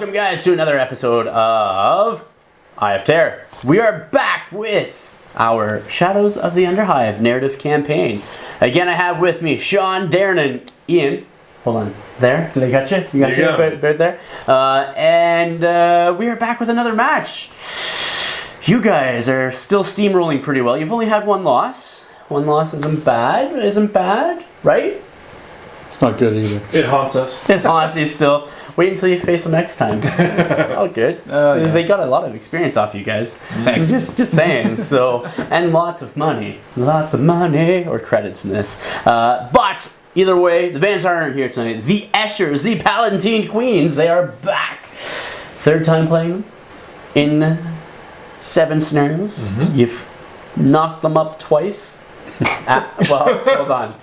Welcome, guys, to another episode of Eye of Terror. We are back with our Shadows of the Underhive narrative campaign. Again, I have with me Sean, Darren, and Ian. Hold on. There? Did I got you? You got you? Right there? And we are back with another match. You guys are still steamrolling pretty well. You've only had one loss. One loss isn't bad, right? It's not good either. It haunts us. It haunts you still. Wait until you face them next time. It's all good. Yeah. They got a lot of experience off you guys. Thanks. Just saying. So, and lots of money, or credits in this. But either way, the bands aren't here tonight. The Eschers, the Palatine Queens, they are back. Third time playing them in 7 scenarios. Mm-hmm. You've knocked them up twice. Well, hold on.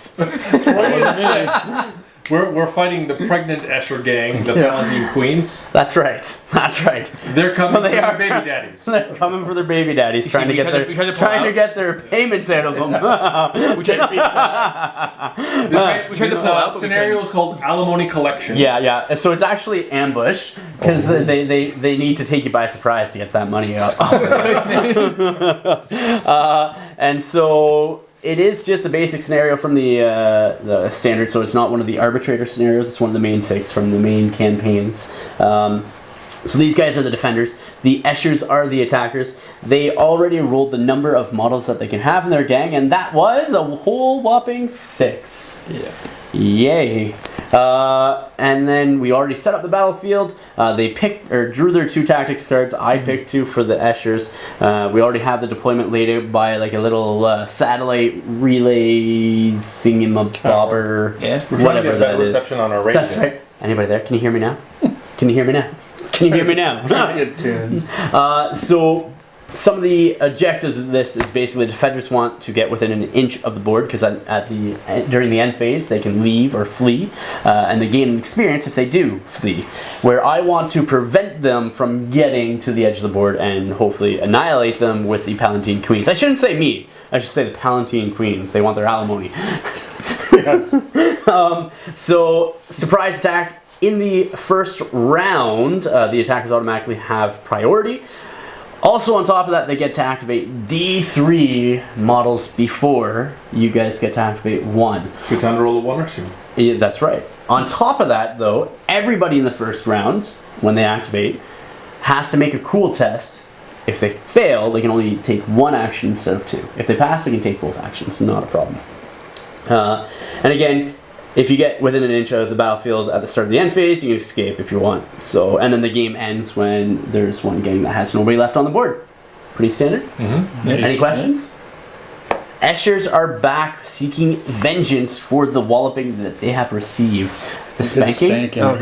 We're fighting the pregnant Escher gang, the Palatine Queens. That's right. They're coming for their baby daddies. They're coming for their baby daddies, trying to get their payments out of them. We tried to pull out. Scenario is called alimony collection. Yeah. So it's actually ambush because they need to take you by surprise to get that money out. And so. It is just a basic scenario from the standard, so it's not one of the arbitrator scenarios. It's one of the main 6 from the main campaigns. So these guys are the defenders. The Eschers are the attackers. They already rolled the number of models that they can have in their gang, and that was a whole whopping 6. Yeah. Yay. And then we already set up the battlefield. They drew their 2 tactics cards. I picked 2 for the Eschers. We already have the deployment laid out by like a little satellite relay thingamabobber. Yeah. Whatever that is. Reception on our radio. That's right. Anybody there? Can you hear me now? Can you hear me now? Trying to get tunes. So some of the objectives of this is basically the defenders want to get within an inch of the board because during the end phase they can leave or flee, and they gain an experience if they do flee. Where I want to prevent them from getting to the edge of the board and hopefully annihilate them with the Palatine Queens. I shouldn't say me. I should say the Palatine Queens. They want their alimony. Yes. So surprise attack. In the first round, the attackers automatically have priority. Also, on top of that, they get to activate D3 models before you guys get to activate 1. Good time to roll a 1 or 2. Yeah, that's right. On top of that, though, everybody in the first round, when they activate, has to make a cool test. If they fail, they can only take 1 action instead of 2. If they pass, they can take both actions. Not a problem. And again, if you get within an inch of the battlefield at the start of the end phase, you can escape if you want. So, and then the game ends when there's one gang that has nobody left on the board. Pretty standard. Mm-hmm. Any questions? Eschers are back seeking vengeance for the walloping that they have received. The spanking? Oh,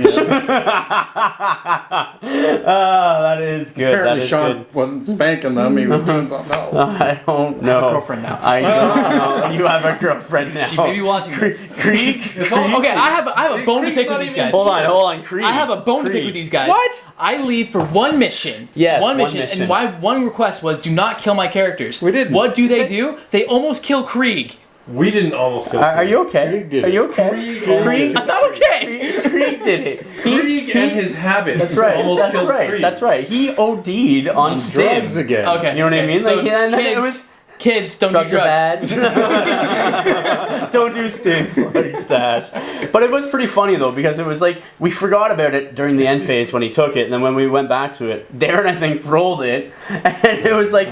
that is good. Apparently Sean wasn't spanking them, he was doing something else. I don't know. I have a girlfriend now. I don't know. You have a girlfriend now. She may be watching this. Krieg? Okay, I have a bone to pick with these guys. Hold on, Krieg. I have a bone to pick with these guys. What? I leave for 1 mission. Yes, one mission. And my one request was do not kill my characters. We didn't. What do? They almost kill Krieg. We didn't almost kill Are you okay? Krieg did Are you okay? Krieg? I'm not okay. Krieg did it. Krieg and his habits. That's right. Almost killed Krieg. That's right. He OD'd on stim. Drugs again. Okay. You know what I mean? So Like, kids don't drugs do drugs. are bad. Don't do stim stash. But it was pretty funny though because it was like we forgot about it during the end phase when he took it, and then when we went back to it, Darren I think rolled it, and it was like,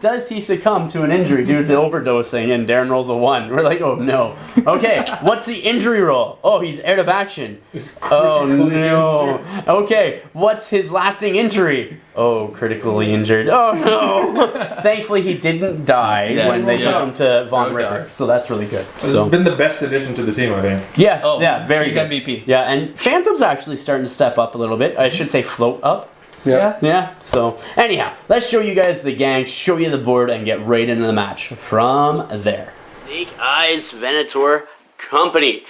does he succumb to an injury due to the overdosing? And Darren rolls a 1. We're like, oh no. Okay, what's the injury roll? Oh, he's out of action. Oh no. Okay, what's his lasting injury? Oh, critically injured. Oh no. Thankfully, he didn't die when they took him to Von Ritter, so that's really good. This has been the best addition to the team, I think. Yeah, very he's good. MVP. Yeah, and Phantom's actually starting to step up a little bit. I should say float up. Yeah. So, anyhow, let's show you guys the gang, show you the board, and get right into the match from there. Snake Eyes Venator Company.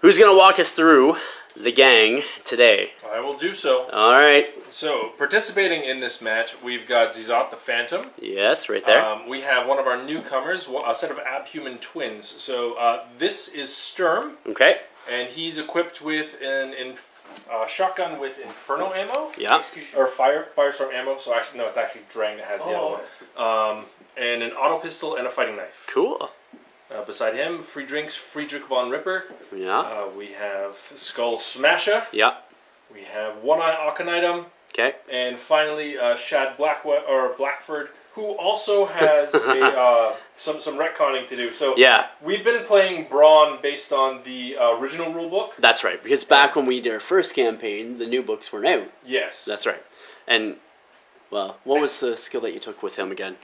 Who's going to walk us through the gang today? I will do so. All right. So, participating in this match, we've got Zealots the Phantom. Yes, right there. We have one of our newcomers, a set of abhuman twins. So, this is Sturm. Okay. and he's equipped with an shotgun with Inferno ammo. Yeah. Or Firestorm ammo. So actually, no, it's actually Drang that has the other one. And an auto pistol and a fighting knife. Cool. Beside him, Friedrich von Ripper. Yeah. We have Skull Smasher. Yeah. We have One Eye Akanitum. Okay. And finally, Shad Blackford, who also has some retconning to do. So yeah, we've been playing Brawn based on the original rulebook. That's right. Because back when we did our first campaign, the new books weren't out. Yes. That's right. And well, what was the skill that you took with him again?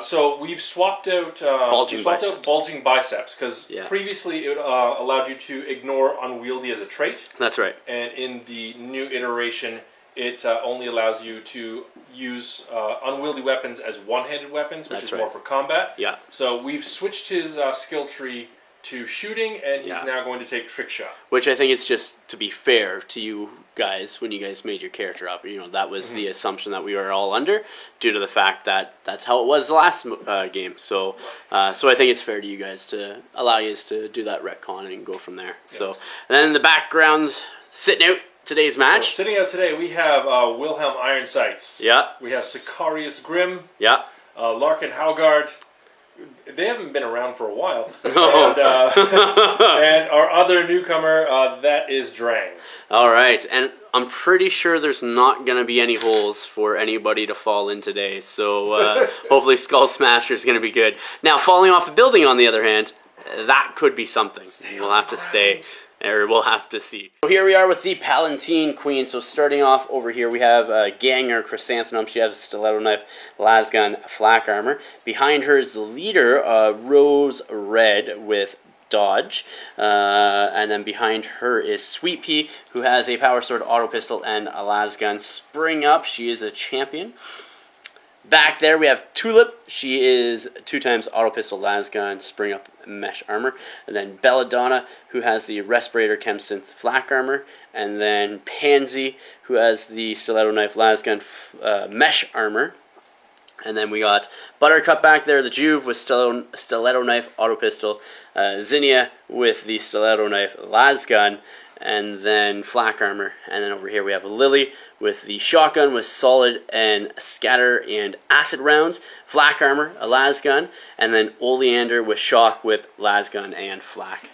So we've swapped out bulging biceps because previously it allowed you to ignore unwieldy as a trait. That's right. And in the new iteration, it only allows you to use unwieldy weapons as one-handed weapons, which is more for combat. Yeah. So we've switched his skill tree to shooting, and he's now going to take trick shot. Which I think is just to be fair to you guys when you guys made your character up. You know, that was the assumption that we were all under due to the fact that that's how it was the last game. So so I think it's fair to you guys to allow you to do that retcon and go from there. Yes. So and then in the background, sitting out today's match. So sitting out today, we have Wilhelm Ironsights. Yeah. We have Sicarius Grim. Yeah. Larkin Haugard. They haven't been around for a while. No. And our other newcomer, that is Drang. All right, and I'm pretty sure there's not going to be any holes for anybody to fall in today, so hopefully Skull Smasher is going to be good. Now, falling off a building, on the other hand, that could be something. We'll have to stay, or we'll have to see. So here we are with the Palatine Queens. So starting off over here, we have Ganger Chrysanthemum. She has a stiletto knife, lasgun, flak armor. Behind her is the leader, Rose Red with dodge, and then behind her is Sweet Pea, who has a power sword, auto pistol, and a lasgun. Spring up, she is a champion. Back there we have Tulip. She is 2x auto pistol, lasgun, spring up, mesh armor. And then Belladonna, who has the respirator, chem synth, flak armor. And then Pansy, who has the stiletto knife, lasgun, mesh armor. And then we got Buttercup back there, the Juve with stiletto knife, auto pistol. Zinnia with the stiletto knife, lasgun, and then flak armor. And then over here we have Lily with the shotgun with solid and scatter and acid rounds, flak armor, a lasgun, and then Oleander with shock whip, lasgun, and flak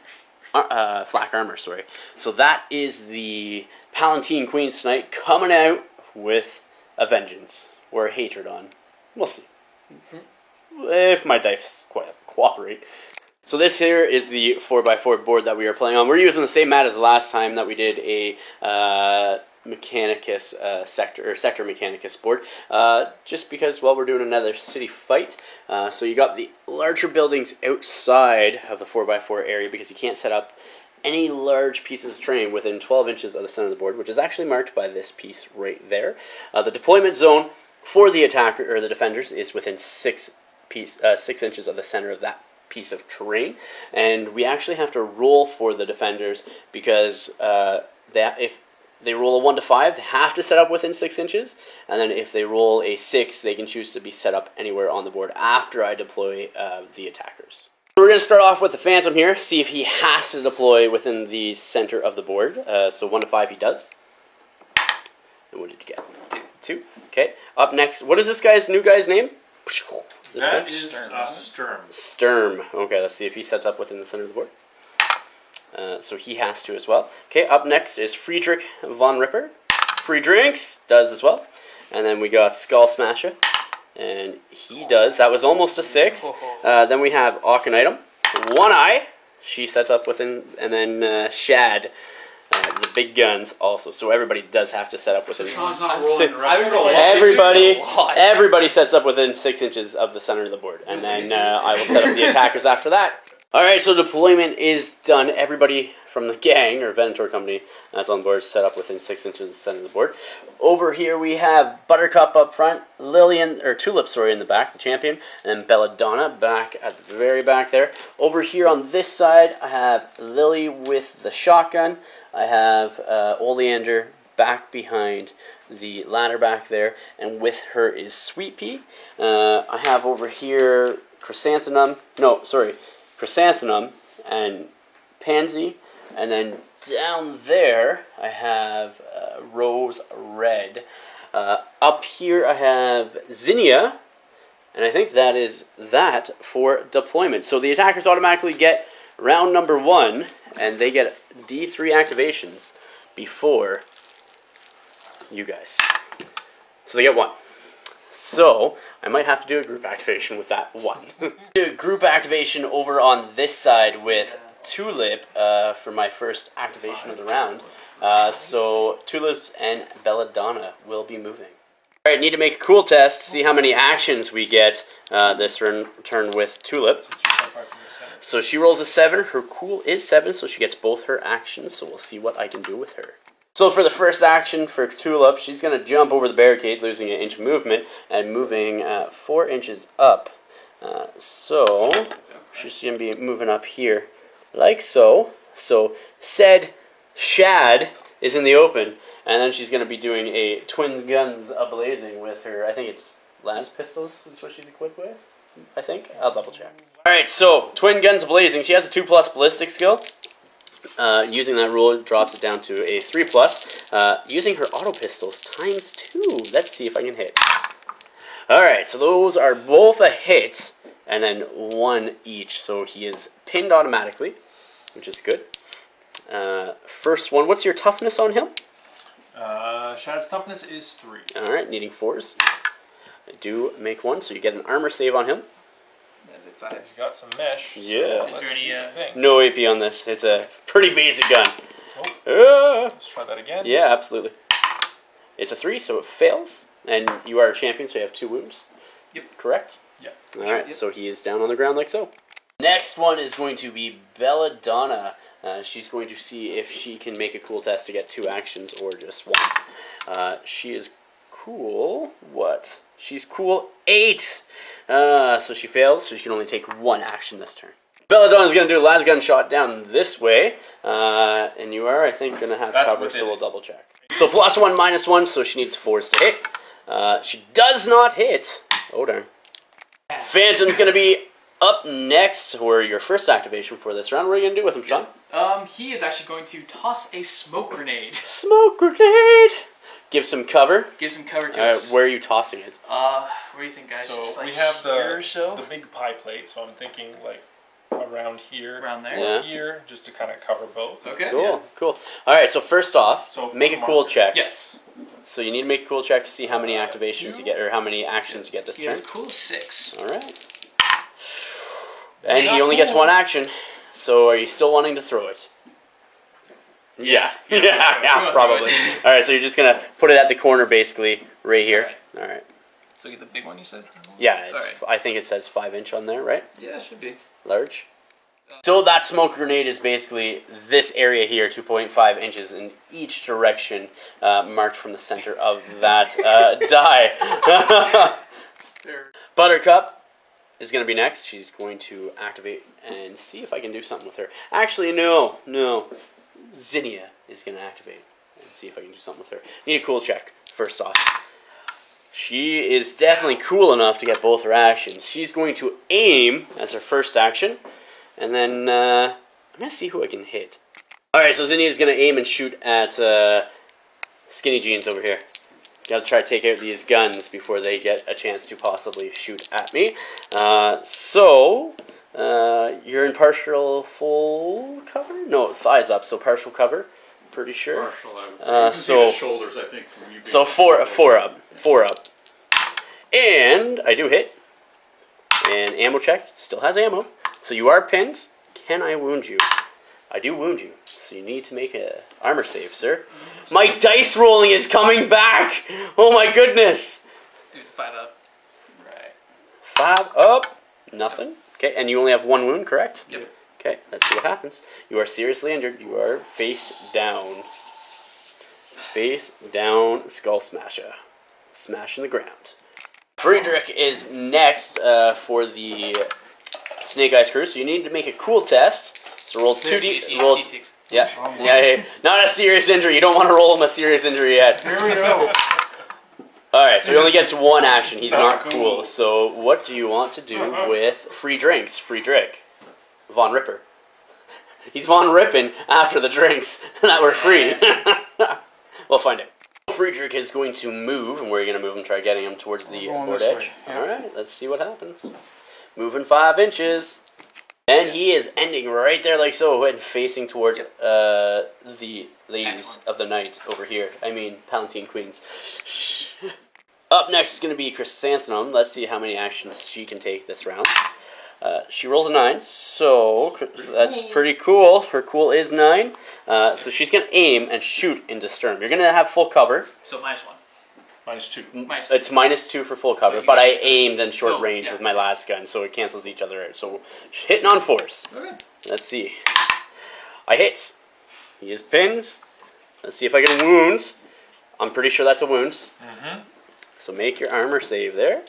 armor. Sorry. So that is the Palatine Queens tonight, coming out with a vengeance or a hatred on. We'll see. If my dice cooperate. So this here is the 4x4 board that we are playing on. We're using the same mat as the last time that we did a Mechanicus Sector Mechanicus board. Just because, well, we're doing another city fight. So you got the larger buildings outside of the 4x4 area because you can't set up any large pieces of terrain within 12 inches of the center of the board, which is actually marked by this piece right there. The deployment zone for the attacker or the defenders is within 6 inches of the center of that piece of terrain, and we actually have to roll for the defenders because if they roll a 1 to 5, they have to set up within 6 inches, and then if they roll a 6, they can choose to be set up anywhere on the board after I deploy the attackers. So we're going to start off with the Phantom here, see if he has to deploy within the center of the board. So 1 to 5 he does. And what did you get? 2. Okay. Up next, what is this new guy's name? That is Sturm. Sturm. Okay, let's see if he sets up within the center of the board. So he has to as well. Okay, up next is Friedrich von Ripper. Free drinks does as well. And then we got Skull Smasher. And he does. That was almost a 6. Then we have Akanitum. One Eye. She sets up within. And then Shad. The big guns also, so everybody does have to set up within. Everybody sets up within 6 inches of the center of the board, and then I will set up the attackers after that. All right, so deployment is done. Everybody from the gang or Venator Company that's on board set up within 6 inches of the center of the board. Over here we have Buttercup up front, Tulip, in the back, the champion, and then Belladonna back at the very back there. Over here on this side, I have Lily with the shotgun. I have Oleander back behind the ladder back there, and with her is Sweet Pea. I have over here Chrysanthemum and Pansy, and then down there, I have Rose Red. Up here, I have Zinnia. And I think that is that for deployment. So the attackers automatically get round number 1, and they get D3 activations before you guys. So they get 1. So I might have to do a group activation with that 1. Do a group activation over on this side with Tulip for my first activation of the round. So Tulip and Belladonna will be moving. Alright, need to make a cool test to see how many actions we get this turn with Tulip. So she rolls a 7. Her cool is 7, so she gets both her actions. So we'll see what I can do with her. So for the first action for Tulip, she's going to jump over the barricade, losing an inch of movement, and moving 4 inches up. So she's going to be moving up here, like so. So said Shad is in the open. And then she's going to be doing a twin guns ablazing with her, I think it's las pistols is what she's equipped with, I think. I'll double check. Alright, so twin guns ablazing. She has a 2+ ballistic skill. Using that rule, it drops it down to a 3+. Using her auto pistols times 2. Let's see if I can hit. Alright, so those are both a hit, and then 1 each. So he is pinned automatically, which is good. First one, what's your toughness on him? Shad's toughness is 3. Alright, needing 4s. I do make 1, so you get an armor save on him. That's a 5. He's got some mesh. Yeah. So Is there any, no AP on this. It's a pretty basic gun. Let's try that again. Yeah, absolutely. It's a 3, so it fails. And you are a champion, so you have 2 wounds. Yep. Correct? Yeah. Alright, so he is down on the ground like so. Next one is going to be Belladonna. She's going to see if she can make a cool test to get 2 actions or just 1. She is cool. What? She's cool 8. So she fails, so she can only take 1 action this turn. Belladonna's going to do a las gun shot down this way. And you are, I think, going to have cover, so we'll double check. So +1, -1, so she needs 4s to hit. She does not hit. Oh, darn. Phantom's going to be up next, or your first activation for this round. What are you going to do with him, Sean? He is actually going to toss a smoke grenade. Smoke grenade! Give some cover. Give some cover to us. Where are you tossing it? Where do you think, guys? So just like we have the the big pie plate, so I'm thinking like around here. Around there? Or Yeah. here, just to kind of cover both. Okay. Cool, Yeah. cool. Alright, so first off, So make a cool marker. check. Yes. So you need to make a cool check to see how many activations you get, or how many actions you get this He turn. has cool 6. Alright. And he only gets 1 action. So are you still wanting to throw it? Yeah. Yeah, probably. Alright, so you're just going to put it at the corner, basically, right here. Alright. So get the big one you said? Yeah, it's, Alright. I think it says 5" on there, right? Yeah, it should be. Large. So that smoke grenade is basically this area here, 2.5 inches in each direction, marked from the center of that die. Buttercup is going to be next. She's going to activate and see if I can do something with her. Actually, no. Zinnia is going to activate and see if I can do something with her. Need a cool check, first off. She is definitely cool enough to get both her actions. She's going to aim as her first action, and then I'm going to see who I can hit. Alright, so Zinnia is going to aim and shoot at Skinny Jeans over here. Gotta try to take out these guns before they get a chance to possibly shoot at me. You're in partial full cover? No, thighs up, so partial cover. Pretty sure. Partial, I would say. You can see the shoulders, I think, from you. So four up. And I do hit. And ammo check, still has ammo. So you are pinned. Can I wound you? I do wound you. So you need to make a armor save, sir. My dice rolling is coming back! Oh my goodness! Dude, it's 5 up. Right. 5 up. Nothing. Okay, and you only have 1 wound, correct? Yep. Okay, let's see what happens. You are seriously injured. You are face down. Face down, skull smasher. Smashing the ground. Friedrich is next for the Snake Eyes crew, so you need to make a cool test. So roll 2d. Roll. D6. Yeah. Not a serious injury. You don't want to roll him a serious injury yet. Here we go. Alright, so he only gets 1 action. He's not cool. So what do you want to do with free drinks? Free drink. Von Ripper. He's Von Rippin after the drinks that were free. We'll find out. Friedrich is going to move, and we're going to move him, try getting him towards the board edge. Yeah. Alright, let's see what happens. Moving 5 inches. And he is ending right there like so, and facing towards the ladies of the night over here. I mean, Palatine Queens. Up next is going to be Chrysanthemum. Let's see how many actions she can take this round. She rolls a 9, so that's pretty cool. Her cool is 9. So she's going to aim and shoot into Sturm. You're going to have full cover. So -1. -2. It's -2 for full cover, but I aimed in short range with my last gun, so it cancels each other out. So hitting on 4s. Okay. Let's see. I hit. He is pins. Let's see if I get wounds. I'm pretty sure that's a wounds. So make your armor save there.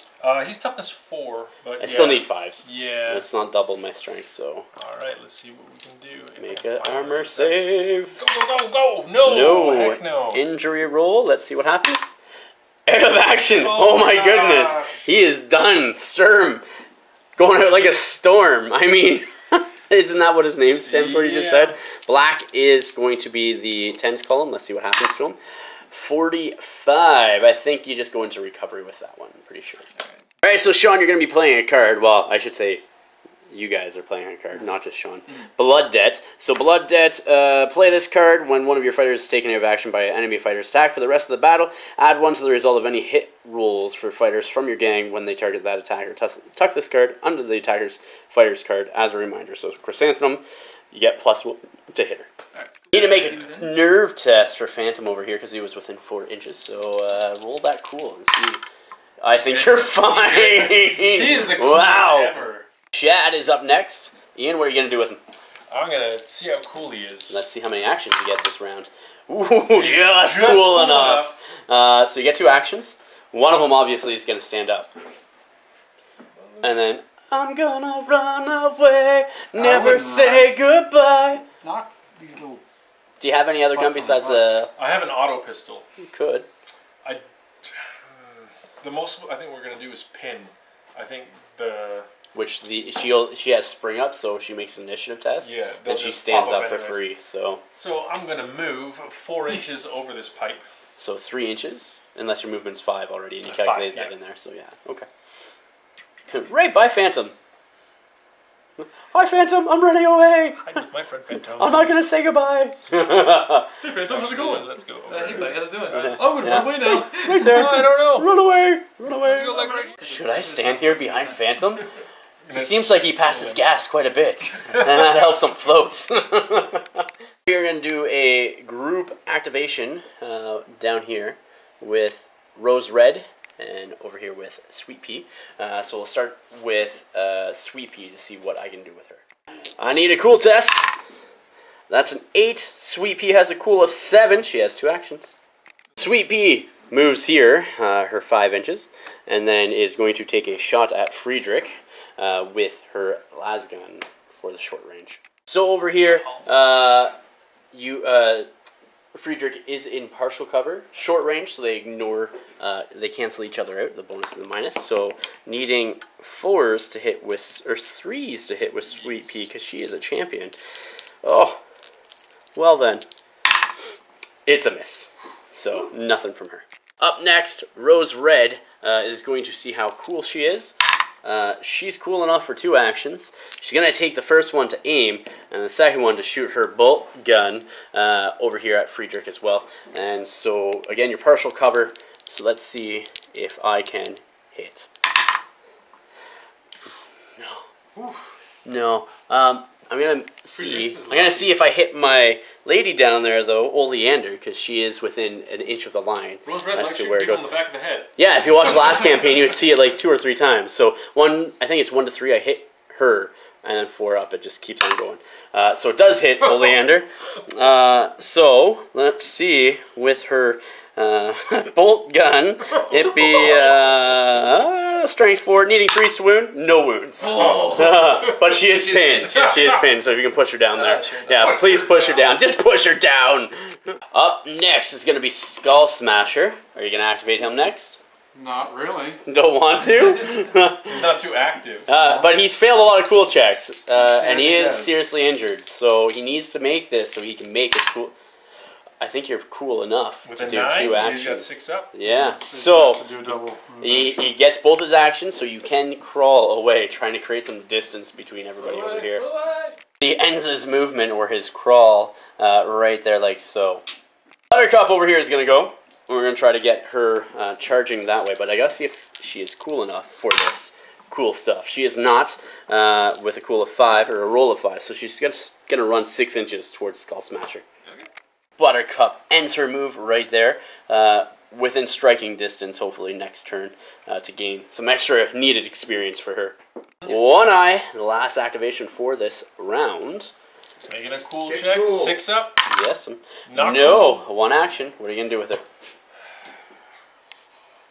He's toughness 4, but I still need 5s. Yeah. It's not double my strength, so. Alright, let's see what we can do. Make an armor save. Go, go, go, go! No! Heck no. Injury roll. Let's see what happens. Out of action. Oh my goodness. He is done. Sturm. Going out like a storm. I mean, isn't that what his name stands for, you just said? Black is going to be the tens column. Let's see what happens to him. 45. I think you just go into recovery with that one. I'm pretty sure. Alright, so Sean, you're going to be playing a card. Well, I should say you guys are playing a card, not just Sean. Blood Debt. So Blood Debt, play this card when one of your fighters is taken out of action by an enemy fighter's attack. For the rest of the battle, add 1 to the result of any hit rolls for fighters from your gang when they target that attacker. Tuck this card under the attacker's fighter's card as a reminder. So Chrysanthemum, you get +1 to hit her. You need to make a nerve test for Phantom over here because he was within 4 inches. So roll that cool and see. I think you're fine. He's the coolest ever. Chad is up next. Ian, what are you going to do with him? I'm going to see how cool he is. Let's see how many actions he gets this round. Ooh, just cool enough. So you get 2 actions. One of them obviously is going to stand up. And then, I'm going to run away, never say goodbye. Not these little... Do you have any other gun besides I have an auto pistol. You could. The most I think we're going to do is pin. I think the... Which she has spring up, so she makes an initiative test. Yeah. And she stands up for free, so... So I'm going to move 4 inches over this pipe. So 3 inches, unless your movement's 5 already, and you calculated that in there, so yeah, okay. Right by Phantom. Hi Phantom, I'm running away! Hi, my friend Phantom. I'm not going to say goodbye! Hey Phantom, how's it going? Let's go. Hey buddy, how's it doing? Oh, we're run away now. Right there. I don't know. Run away! Run away! Let's go like right here. Should I stand here behind Phantom? He seems like he passes gas quite a bit, and that helps him float. We're going to do a group activation down here with Rose Red and over here with Sweet Pea. So we'll start with Sweet Pea to see what I can do with her. I need a cool test. That's an 8. Sweet Pea has a cool of 7. She has 2 actions. Sweet Pea moves here, her 5 inches, and then is going to take a shot at Friedrich with her lasgun for the short range. So over here, Friedrich is in partial cover, short range, so they cancel each other out, the bonus and the minus. So needing 4s to hit with, or 3s to hit with Sweet Pea because she is a champion. Oh, well then, it's a miss. So nothing from her. Up next, Rose Red is going to see how cool she is. She's cool enough for 2 actions. She's going to take the first one to aim, and the second one to shoot her bolt gun over here at Friedrich as well. And so, again, your partial cover. So let's see if I can hit. No. No. I'm gonna see if I hit my lady down there though, Oleander, because she is within an inch of the line. Rose Red likes shooting people on the back of the head. Yeah, if you watch the last campaign, you would see it like 2 or 3 times. So I think it's 1 to 3. I hit her, and then 4 up. It just keeps on going. So it does hit Oleander. So let's see with her bolt gun. It'd be strength 4, needing 3 to wound, no wounds. Oh. But she is pinned. She is pinned, so if you can push her down there. Yeah, please push her down. Just push her down. Up next is going to be Skull Smasher. Are you going to activate him next? Not really. Don't want to? He's not too active. But he's failed a lot of cool checks, and he is does. seriously injured. So he needs to make this so he can make his cool. I think you're cool enough With to a do 9, 2 he's actions. got 6 up. Yeah. So To do double. he gets both his actions, so you can crawl away, trying to create some distance between everybody over here. He ends his movement or his crawl right there, like so. Buttercup over here is gonna go. We're gonna try to get her charging that way, but I gotta see if she is cool enough for this cool stuff. She is not with a cool of 5 or a roll of 5, so she's gonna run 6 inches towards Skull Smasher. Buttercup ends her move right there, within striking distance, hopefully next turn, to gain some extra needed experience for her. One Eye, the last activation for this round. Making a cool Get check. cool. 6 up. Yes. Not No, 1 action. What are you going to do with it?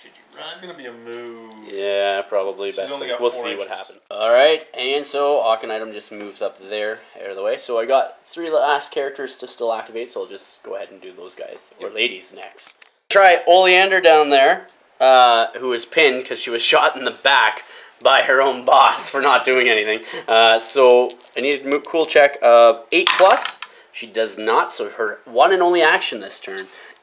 Did you run? It's going to be a move. Yeah, probably best only thing. got We'll 4 see what inches. happens. Alright, and so Hawken item just moves up there, out of the way. So I got 3 last characters to still activate, so I'll just go ahead and do those guys, or ladies next. Try Oleander down there, who is pinned because she was shot in the back by her own boss for not doing anything. So I need a cool check of 8+. She does not, so her one and only action this turn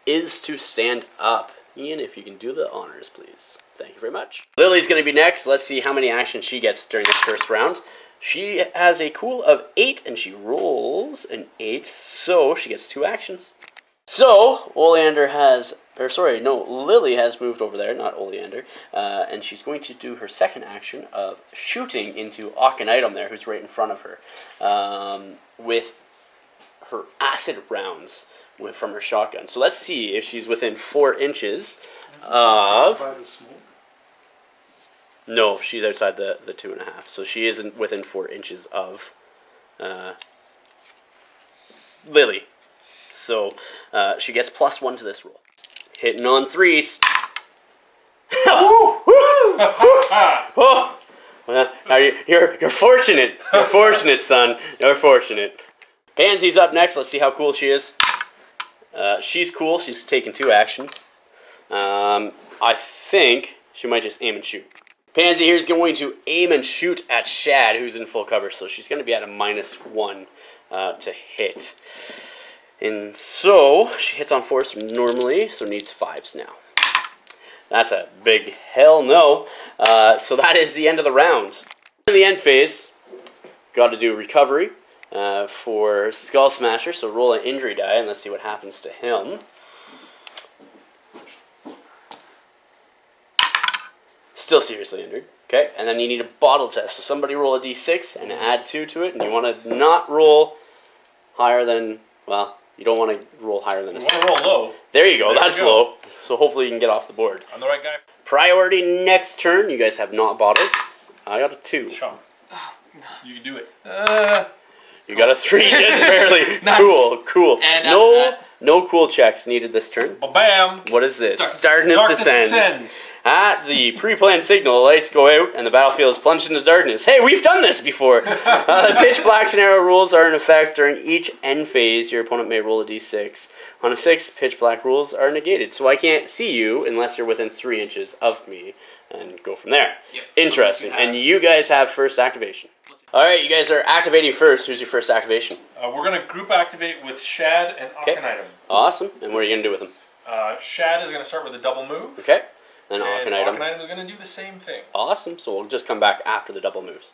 is to stand up. Ian, if you can do the honors, please. Thank you very much. Lily's going to be next. Let's see how many actions she gets during this first round. She has a cool of 8, and she rolls an 8, so she gets 2 actions. So, Oleander has, or sorry, no, Lily has moved over there, not Oleander, and she's going to do her second action of shooting into Hawken item there, who's right in front of her, with her acid rounds from her shotgun. So let's see if she's within 4 inches of... By the smoke. No, she's outside the 2.5, so she isn't within 4 inches of Lily. So she gets +1 to this roll. Hitting on 3s. Oh, well, you're fortunate. You're fortunate, son. You're fortunate. Pansy's up next. Let's see how cool she is. She's cool. She's taken 2 actions. I think she might just aim and shoot. Pansy here is going to aim and shoot at Shad, who's in full cover. So she's going to be at a -1 to hit. And so she hits on force normally, so needs 5s now. That's a big hell no. So that is the end of the round. In the end phase, got to do recovery for Skull Smasher. So roll an injury die and let's see what happens to him. Still seriously injured. Okay, and then you need a bottle test. So somebody roll a d6 and add 2 to it, and you want to not roll higher than, well, you don't want to roll higher than a 6. You want to roll low. There you go, There that's you go. low. So hopefully you can get off the board. I'm the right guy. Priority next turn. You guys have not bottled. I got a 2. Sean. You can do it. You got a 3, just barely. Nice. Cool. And no cool checks needed this turn. Bam! What is this? Darkness Descends. At the pre-planned signal, the lights go out and the battlefield is plunged into darkness. Hey, we've done this before! The pitch black scenario rules are in effect during each end phase. Your opponent may roll a d6. On a 6, pitch black rules are negated. So I can't see you unless you're within 3 inches of me and go from there. Yep. Interesting. And you guys have first activation. Alright, you guys are activating first. Who's your first activation? We're going to group activate with Shad and Okay. Hawken item. Awesome. And what are you going to do with them? Shad is going to start with a double move. Okay. Then And Hawken item. Hawken item is going to do the same thing. Awesome. So we'll just come back after the double moves.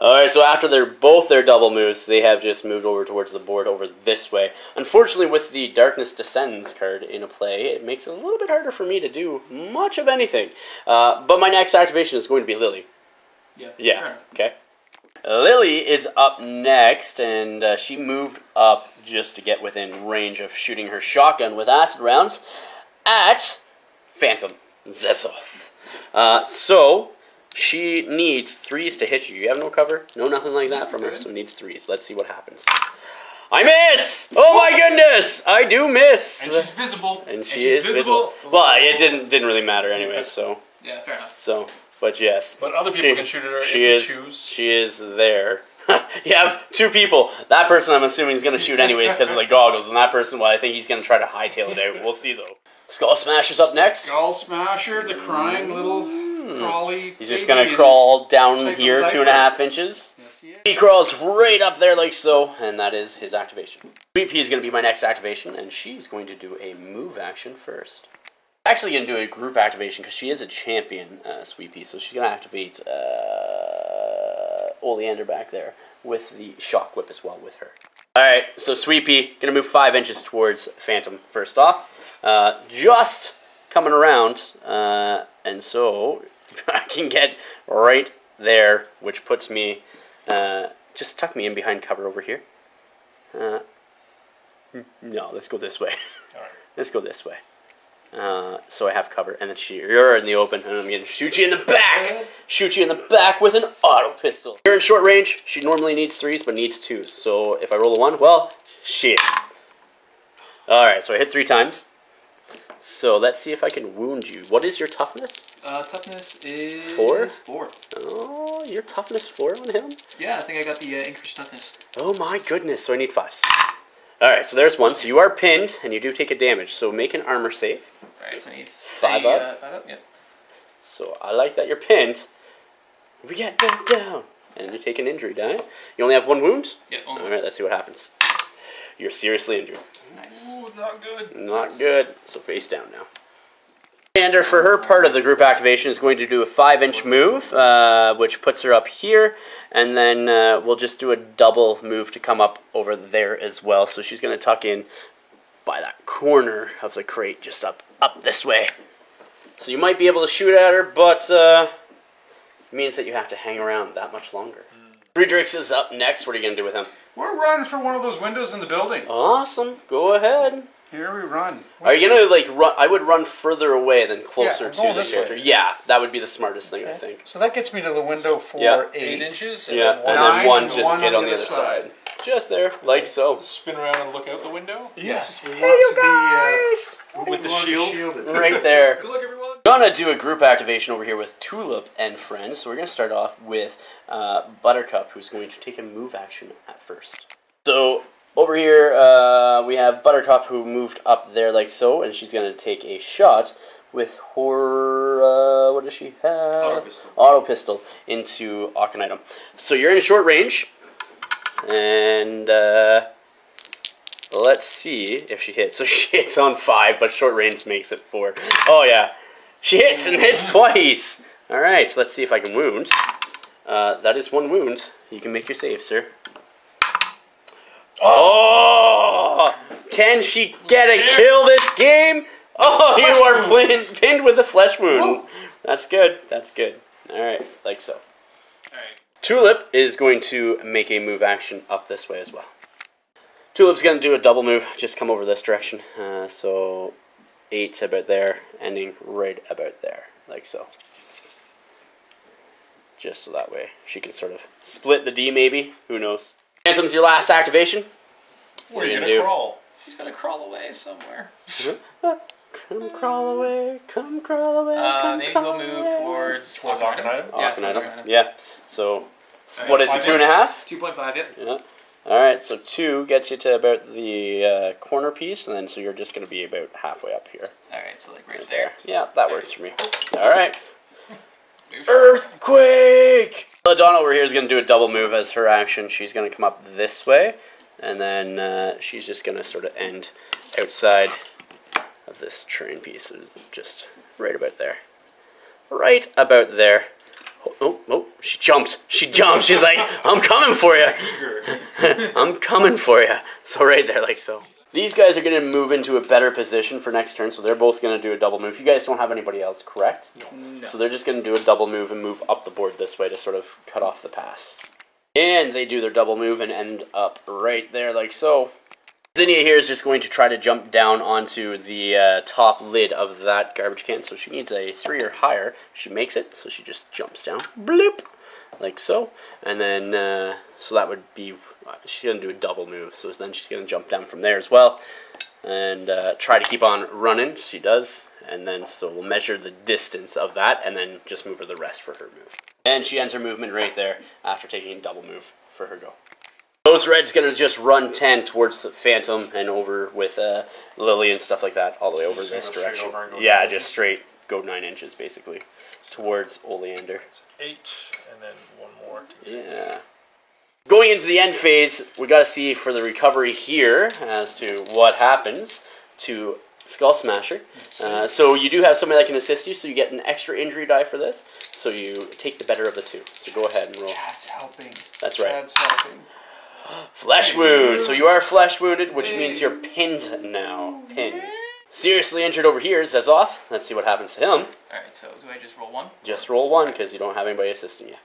Alright, so after both their double moves, they have just moved over towards the board over this way. Unfortunately, with the Darkness Descends card in a play, it makes it a little bit harder for me to do much of anything. But my next activation is going to be Lily. Yeah. Okay. Lily is up next, and she moved up just to get within range of shooting her shotgun with acid rounds at Phantom Zezoth. So she needs 3s to hit you. You have no cover, no nothing like that from her, so needs 3s. Let's see what happens. I miss! Oh my goodness! I do miss! And she's visible. And she is visible. Well, it didn't really matter anyway, so. Yeah, fair enough. So, but yes. But other people can shoot at her if she they is, choose. She is there. You have 2 people. That person I'm assuming is going to shoot anyways because of the goggles, and that person, well, I think he's going to try to hightail it out. We'll see though. Skull Smasher's up next. Skull Smasher, the crying little crawly. He's just gonna crawl down here diaper. 2.5 inches. Yes, he is. He crawls right up there like so, and that is his activation. Sweet Pea is gonna be my next activation, and she's going to do a move action first. Actually gonna do a group activation because she is a champion, Sweet Pea, so she's gonna activate Oleander back there with the shock whip as well with her. Alright, so Sweet Pea gonna move 5 inches towards Phantom first off. Just coming around, and so I can get right there, which puts me, just tuck me in behind cover over here. No, let's go this way. All right. Let's go this way. So I have cover, and then you're in the open, and I'm gonna shoot you in the back! Shoot you in the back with an auto pistol. You're in short range. She normally needs 3s, but needs 2s. So if I roll a 1, well, shit. Alright, so I hit 3 times. So let's see if I can wound you. What is your toughness? Toughness is 4? 4. Oh, your toughness 4 on him? Yeah, I think I got the increased toughness. Oh my goodness, so I need 5s. Alright, so there's 1. So you are pinned, and you do take a damage. So make an armor save. Alright, so I need 5 up. 5 up, yep. So I like that you're pinned. We get knocked down. And you take an injury die. You only have 1 wound? Yeah, only. Alright, let's see what happens. You're seriously injured. Nice. Ooh, not good. Not good. So face down now. Leander, for her part of the group activation, is going to do a 5-inch move, which puts her up here, and then we'll just do a double move to come up over there as well. So she's going to tuck in by that corner of the crate, just up this way. So you might be able to shoot at her, but it means that you have to hang around that much longer. Friedrichs is up next. What are you going to do with him? We're running for one of those windows in the building. Awesome. Go ahead. Here we run. Are you gonna like run? I would run further away than closer I'm to going the this character. way. Yeah, that would be the smartest thing, I think. So that gets me to the window for Yeah. 8. 8 inches. Yeah, And and then then 9 one and just one get on on the the other other side. Just there, like so. spin around and look out the window. Yes, we Hey, want you to guys! be With the we want to be shield. shielded. Right there. Good luck, everyone. Gonna do a group activation over here with Tulip and friends. So we're gonna start off with Buttercup, who's going to take a move action at first. So over here we have Buttercup, who moved up there like so, and she's gonna take a shot with her what does she have? Auto pistol. Auto pistol into Akanitum. So you're in short range, and let's see if she hits. So she hits on 5, but short range makes it 4. Oh yeah, she hits and hits twice. All right, so let's see if I can wound. That is 1 wound. You can make your save, sir. Oh! Can she get a kill this game? Oh, you are pinned with a flesh wound. That's good. That's good. All right, like so. Alright. Tulip is going to make a move action up this way as well. Tulip's going to do a double move, just come over this direction. So 8 about there, ending right about there, like so. Just so that way she can sort of split the D maybe, who knows. Phantom's your last activation. What are you gonna gonna do? crawl? She's gonna crawl away somewhere. Come crawl away, come crawl away, come Maybe crawl we'll move away. towards Arcanine? Yeah, Arcanine. towards Arcanine. Yeah, so Alright, what is it, 2.5? 2.5, yep. Yeah. Alright, so 2 gets you to about the corner piece, and then so you're just going to be about halfway up here. Alright, so like right Right there. there. Yeah, that works for me. Alright. Earthquake! Donna over here is going to do a double move as her action. She's going to come up this way, and then she's just going to sort of end outside of this terrain piece. So just right about there. Right about there. Oh, she jumped. She jumped. She's like, I'm coming for you. I'm coming for you. So right there, like so. These guys are going to move into a better position for next turn, so they're both going to do a double move. You guys don't have anybody else, correct? No. So they're just going to do a double move and move up the board this way to sort of cut off the pass. And they do their double move and end up right there, like so. Zinnia here is just going to try to jump down onto the top lid of that garbage can. So she needs a 3 or higher. She makes it, so she just jumps down. Bloop! Like so. And then, so that would be, she's going to do a double move. So then she's going to jump down from there as well. And try to keep on running. She does. And then, so we'll measure the distance of that and then just move her the rest for her move. And she ends her movement right there after taking a double move for her go. Those Red's gonna just run 10 towards the Phantom and over with Lily and stuff like that, all the way over this direction. Yeah, just straight go 9 inches basically towards Oleander. It's 8, and then 1 more. Yeah. Going into the end phase, we got to see for the recovery here as to what happens to Skull Smasher. So you do have somebody that can assist you, so you get an extra injury die for this. So you take the better of the 2. So go ahead and roll. Chad's helping. That's right. Chad's helping. Flesh wound. So you are flesh wounded, which means you're pinned now. Pinned. Seriously injured over here is Zezoth. Let's see what happens to him. Alright, so do I just roll 1? Just roll 1 because you don't have anybody assisting you.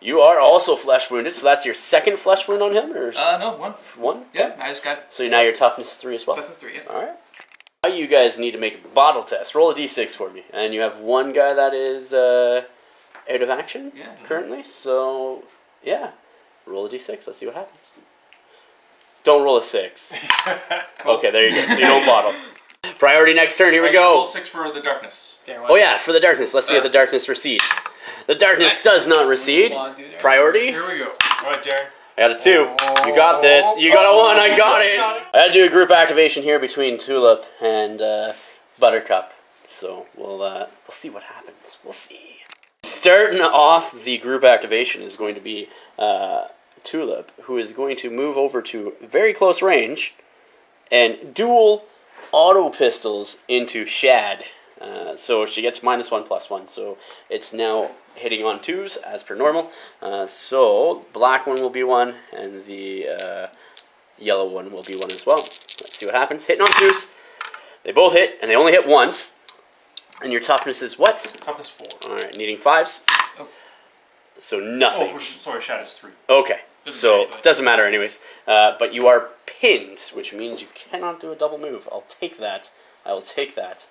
You are also flesh wounded, so that's your second flesh wound on him, or No, 1. 1? Yeah, I just got. So now your toughness 3 as well. Toughness 3, yeah. All right. Now you guys need to make a bottle test. Roll a d6 for me, and you have one guy that is out of action currently. So yeah, roll a d6. Let's see what happens. Don't roll a 6. Cool. Okay, there you go. So you don't bottle. Priority next turn. Here we go. Roll 6 for the darkness. Oh yeah, for the darkness. Let's see if the darkness recedes. The darkness does not recede. Priority. Here we go. All right, Darren. I got a 2. You got this. You got a 1. I got it. I had to do a group activation here between Tulip and Buttercup. So we'll see what happens. We'll see. Starting off the group activation is going to be Tulip, who is going to move over to very close range and dual auto pistols into Shad. So she gets -1/+1. So it's now hitting on 2s as per normal. So black one will be 1, and the yellow one will be 1 as well. Let's see what happens. Hitting on 2s. They both hit, and they only hit once. And your toughness is what? Toughness 4. All right, needing 5s. Oh. So nothing. Oh, sorry, Shad is 3. Okay, so doesn't matter anyways. But you are pinned, which means you cannot do a double move. I'll take that. I will take that.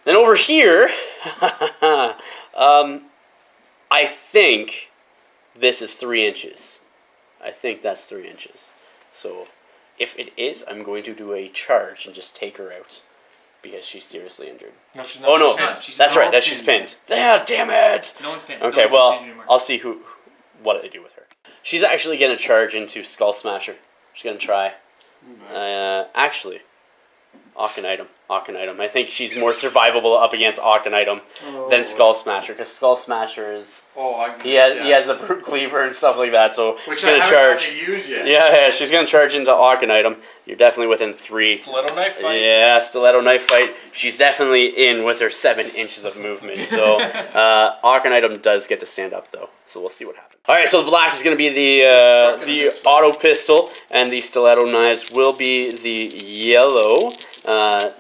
Then over here, I think this is 3 inches. I think that's 3 inches. So if it is, I'm going to do a charge and just take her out because she's seriously injured. No, she's not. Oh no, She's that's not right. That she's pinned. Yeah, damn it. No one's pinned. Okay, No one's well, pinned anymore. I'll see what I do with her. She's actually going to charge into Skull Smasher. She's going to try. Nice. Actually, Octanitum. I think she's more survivable up against Octanitum than Skull Smasher, because Skull Smasher is he has a brute cleaver and stuff like that, so Which she's gonna I haven't charge. got to use yet. Yeah, she's gonna charge into Octanitum. You're definitely within 3. Stiletto knife fight. Yeah, stiletto knife fight. She's definitely in with her 7 inches of movement. So Octanitum does get to stand up though. So we'll see what happens. All right, so the black is going to be the auto pistol, and the stiletto knives will be the yellow.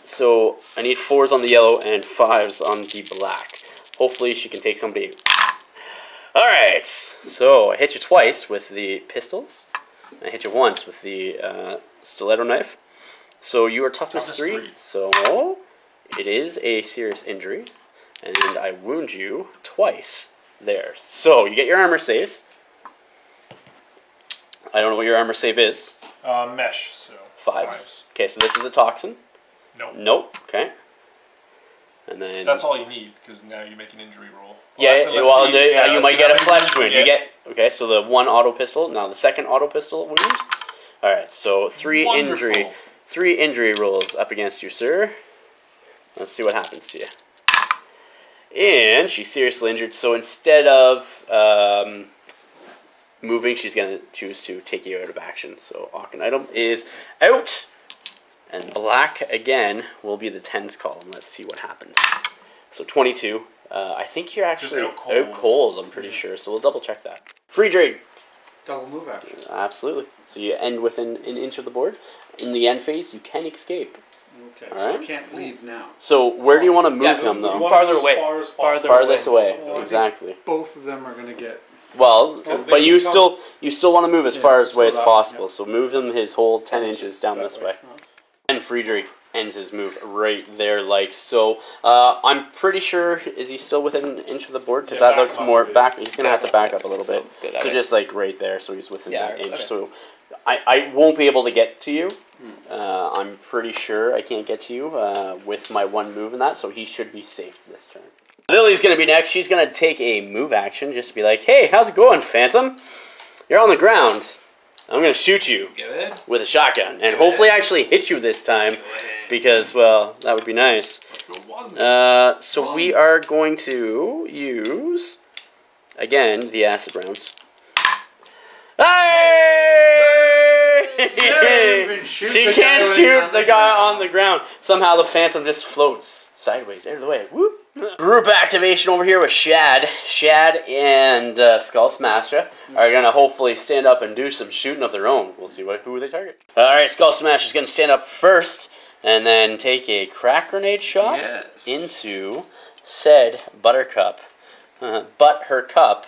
So I need 4s on the yellow and 5s on the black. Hopefully she can take somebody. All right, so I hit you twice with the pistols. I hit you once with the stiletto knife. So you are toughness 3. So it is a serious injury, and I wound you twice. There. So you get your armor saves. I don't know what your armor save is. Mesh, so 5s. Okay, so this is a toxin. Nope. Nope. Okay. And then That's all you need, because now you make an injury roll. You might get a flesh wound. You get okay. So the 1 auto pistol. Now the second auto pistol wound. All right. So 3 Wonderful. injury. 3 injury rolls up against you, sir. Let's see what happens to you. And she's seriously injured. So instead of moving, she's going to choose to take you out of action. So Octanitum is out. And black, again, will be the 10s column. Let's see what happens. So 22. I think you're actually Just out cold, I'm pretty sure. So we'll double check that. Free drink. Double move action. Absolutely. So you end within an inch of the board. In the end phase, you can escape. Okay, All so right. I can't leave now. So where do you want to move him, You though? want Farther to go away. as far as Farther possible. Farthest away. Well, I think Exactly. Both of them are going to get... Well, but you still want to move as far as away as still that, possible. yeah. So move him his whole 10 inches down this way. Oh. And Friedrich ends his move right there, like so. I'm pretty sure, is he still within an inch of the board? Because Yeah, that back looks him up more a bit. back. He's gonna have to back up a little bit. Good, So alright. just like right there, so he's within Yeah, that inch. okay. So I won't be able to get to you. I'm pretty sure I can't get to you with my 1 move in that. So he should be safe this turn. Lily's gonna be next. She's gonna take a move action, just to be like, "Hey, how's it going, Phantom?" You're on the ground. I'm going to shoot you Good. with a shotgun. And hopefully actually hit you this time. Because, well, that would be nice. So we are going to use, again, the acid rounds. Hey! She can't shoot the guy on the ground. Somehow the phantom just floats sideways out of the way. Whoop. Group activation over here with Shad. Shad and Skull Smasher are going to hopefully stand up and do some shooting of their own. We'll see who they target. Alright, Skull Smasher's going to stand up first and then take a crack grenade shot into said Buttercup. But her cup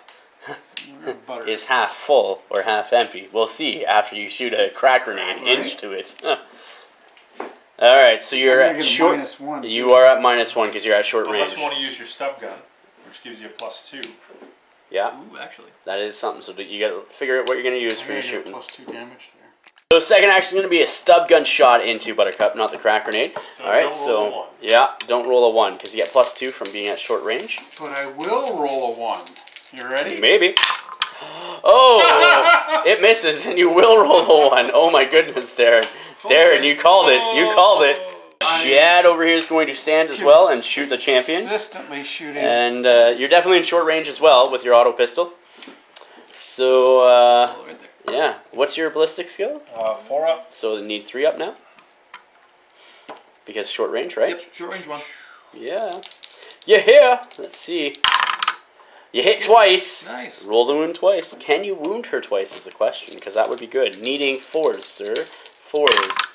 is half full or half empty. We'll see after you shoot a crack grenade into it. Alright, so you're at short. -1, you are at -1 because you're at short range. Unless you want to use your stub gun, which gives you a +2. Yeah. Ooh, actually. That is something. So you got to figure out what you're going to use for your shooting. +2 damage there. So second action is going to be a stub gun shot into Buttercup, not the crack grenade. So Alright, so yeah, don't roll a 1 because you get +2 from being at short range. But I will roll a 1. You ready? Maybe. Oh, it misses, and you will roll a 1. Oh my goodness, Darren. Darren, you called it. You called it. Shad over here is going to stand as well and shoot the champion. Consistently shooting. And you're definitely in short range as well with your auto pistol. So, yeah. What's your ballistic skill? 4 up. So you need 3 up now? Because short range, right? Yep, short range 1. Yeah. You're here. Let's see. You hit twice. Nice. Roll the wound twice. Can you wound her twice is the question, because that would be good. Needing 4s, sir. 4s.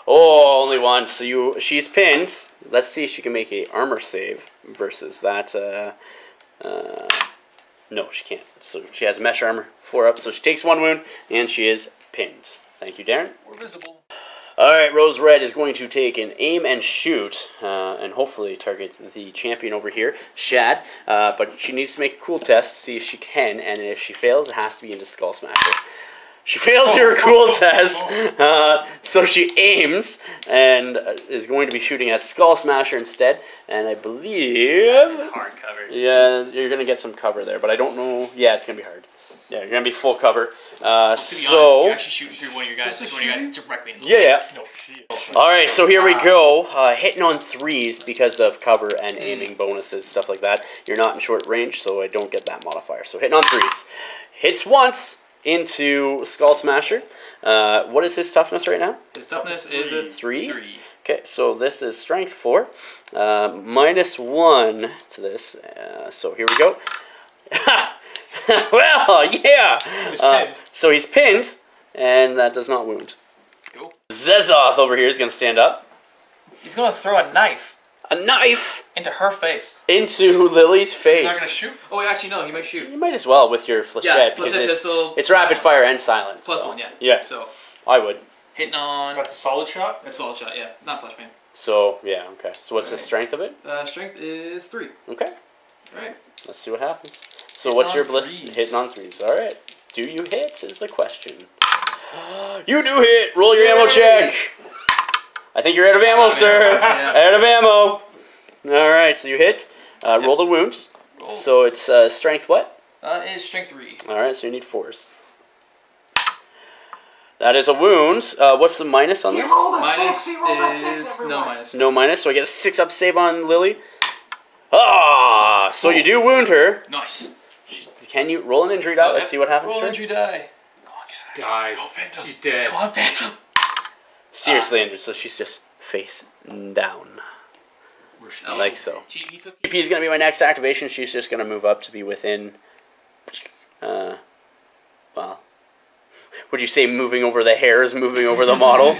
Oh, only 1. So she's pinned. Let's see if she can make a armor save versus that. No, she can't. So she has mesh armor, 4 up. So she takes 1 wound, and she is pinned. Thank you, Darren. We're visible. Alright, Rose Red is going to take an aim and shoot, and hopefully target the champion over here, Shad. But she needs to make a cool test to see if she can, and if she fails, it has to be into Skull Smasher. She fails her cool test, so she aims, and is going to be shooting at Skull Smasher instead, and I believe... That's hard cover. Yeah, you're going to get some cover there, but I don't know... Yeah, it's going to be hard. Yeah, you're going to be full cover. To be honest, you're actually shooting through one of your guys, like one of your guys directly in the Yeah. No shit. Alright, so here we go. Hitting on 3s because of cover and aiming bonuses, stuff like that. You're not in short range, so I don't get that modifier. So hitting on 3s. Hits once into Skull Smasher. What is his toughness right now? His toughness is a 3. Okay, so this is strength 4. -1 to this. So here we go. Well, yeah! So he's pinned, and that does not wound. Cool. Zezoth over here is going to stand up. He's going to throw a knife. A knife? Into her face. Into Lily's face. He's not going to shoot? Oh, actually, no, he might shoot. You might as well with your flechette, because it's rapid fire and silence. +1, yeah. Yeah, so I would. Hitting on... That's a solid shot? That's a solid shot, yeah. Not flashbang. So, yeah, okay. So what's the strength of it? Strength is 3. Okay. Alright. Let's see what happens. So what's your ballistic? Hitting on 3s. Alright. Do you hit is the question. You do hit! Roll your ammo check! I think you're out of ammo, sir! Yeah. Out of ammo! Alright, so you hit. Roll the wounds. Roll. So it's strength what? It is strength 3. Alright, so you need 4s. That is a wound. What's the minus on this? Minus is no minus. No minus, so I get a 6 up save on Lily. Ah! So you do wound her. Nice. Can you roll an injury die? Let's see what happens. Roll to her. injury die. Die. Go Phantom. She's dead. Come on, Phantom. Seriously injured, so she's just face down. Like so. GP is going to be my next activation. She's just going to move up to be within... well... Would you say moving over the hairs, moving over the model?